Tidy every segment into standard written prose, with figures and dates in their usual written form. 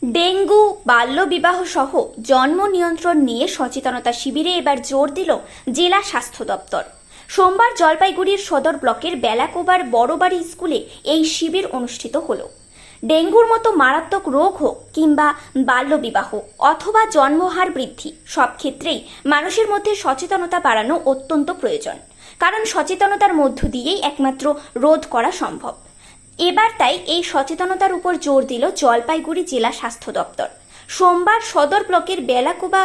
Dengue, বাল্যবিবাহ সহ জন্ম নিয়ন্ত্রণ নিয়ে সচেতনতা শিবিরে এবার জোর দিল জেলা স্বাস্থ্য দপ্তর। সোমবার জলপাইগুড়ির সদর ব্লকের বেলাকোবার বড়বাড়ি স্কুলে এই শিবির অনুষ্ঠিত হলো। ডেঙ্গুর মতো মারাত্মক রোগ হোক কিংবা বাল্যবিবাহ অথবা জন্মহার বৃদ্ধি, সব ক্ষেত্রেই মানুষের মধ্যে সচেতনতা বাড়ানো অত্যন্ত প্রয়োজন, কারণ সচেতনতার মধ্য দিয়েই একমাত্র রোধ করা সম্ভব। এবার তাই এই সচেতনতার উপর জোর দিল জলপাইগুড়ি জেলা স্বাস্থ্য দপ্তর। সোমবার সদর ব্লকের বেলাকোবা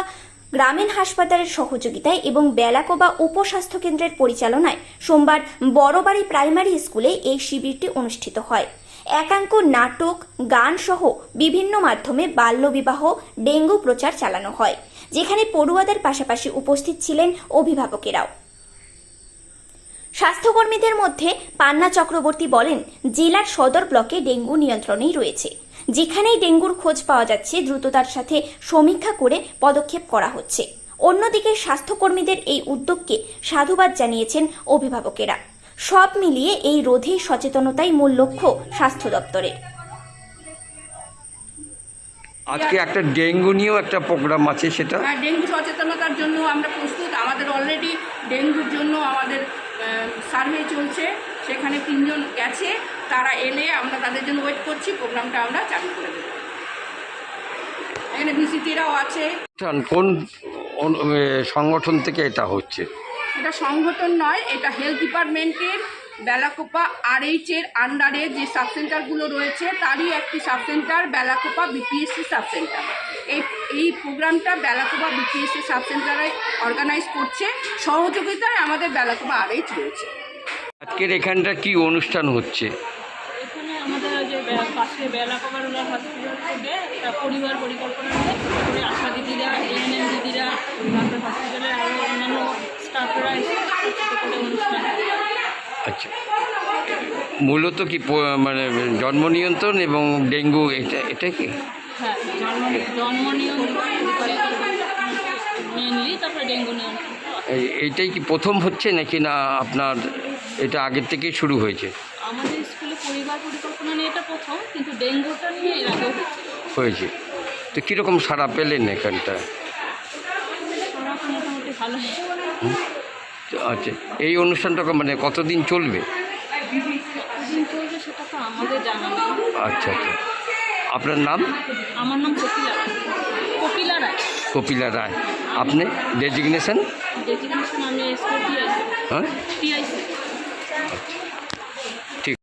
গ্রামীণ হাসপাতালের সহযোগিতায় এবং বেলাকোবা উপস্বাস্থ্য কেন্দ্রের পরিচালনায় সোমবার বড়বাড়ি প্রাইমারি স্কুলে এই শিবিরটি অনুষ্ঠিত হয়। একাঙ্ক নাটক, গান সহ বিভিন্ন মাধ্যমে বাল্যবিবাহ, ডেঙ্গু প্রচার চালানো হয়, যেখানে পড়ুয়াদের পাশাপাশি উপস্থিত ছিলেন অভিভাবকেরাও। স্বাস্থ্যকর্মীদের মধ্যে পান্না চক্রবর্তী বলেন, জেলার সদর ব্লকে ডেঙ্গু নিয়ন্ত্রণেই রয়েছে। যেখানেই ডেঙ্গুর খোঁজ পাওয়া যাচ্ছে দ্রুততার সাথে সমীক্ষা করে পদক্ষেপ করা হচ্ছে। অন্যদিকে স্বাস্থ্যকর্মীদের এই উদ্যোগকে সাধুবাদ জানিয়েছেন অভিভাবকেরা। সব মিলিয়ে এই রোধে সচেতনতাই মূল লক্ষ্য স্বাস্থ্য দপ্তরের। আজকে একটা ডেঙ্গু নিয়েও একটা প্রোগ্রাম আছে, সেটা ডেঙ্গু সচেতনতার জন্য আমরা প্রস্তুত। আমাদের অলরেডি ডেঙ্গুর জন্য আমাদের সার্ভে চলছে, সেখানে 3 জন গেছে, তারা এলে আমরা তাদের জন্য ওয়েট করছি। প্রোগ্রামটা আমরা চালু করে দেব। এখানে ভিসিটিরাও আছে। কোন সংগঠন থেকে এটা হচ্ছে? এটা সংগঠন নয়, এটা হেলথ ডিপার্টমেন্টের বেলাকোপা RH-এর আন্ডারে যে সাবসেন্টারগুলো রয়েছে তারই একটি সাবসেন্টার বেলাকোপা BPSC সাবসেন্টার। এই প্রোগ্রামটা বেলাকোপা BPSC সাবসেন্টারে অর্গানাইজ করছে, সহযোগিতায় আমাদের বেলাকোপা RH রয়েছে। আজকের এখানটা কি অনুষ্ঠান হচ্ছে? এখানে আমাদের যে পাশে বেলাকোবা রুরাল হসপিটাল থেকে একটা পরিবার পরিকল্পনা নিয়ে ছোটো করে আশা দিদিরা, ANM দিদিরা, আমাদের হসপিটালের আরও অন্যান্য স্টাফরা এসে ছোটো করে অনুষ্ঠান। আচ্ছা, মূলত কি মানে জন্ম নিয়ন্ত্রণ এবং ডেঙ্গু, এটা কি? হ্যাঁ, জন্ম নিয়ন্ত্রণ মেনলি, তারপরে ডেঙ্গু নিয়ন্ত্রণ। এইটাই কি প্রথম হচ্ছে নাকি না আপনার এটা আগের থেকেই শুরু হয়েছে? আমাদের স্কুলে পরিবার পরিকল্পনা নিয়ে এটা প্রথম, কিন্তু ডেঙ্গুটা নিয়ে এর আগেও হয়েছে। তো কীরকম সাড়া পেলেন এখানটা? মোটামুটি ভালো। আচ্ছা, এই অনুষ্ঠানটা মানে কতদিন চলবে? কতদিন চলবে সেটা তো আমাদের জানা নেই। আচ্ছা আচ্ছা, আপনার নাম? আমার নাম কপিলা রায়। কপিলা রায়। কপিলা রায়। আপনি ডেজিগনেশন? ডেজিগনেশন আমি এসপি টিআইসি। হ্যাঁ, টিআইসি। আচ্ছা।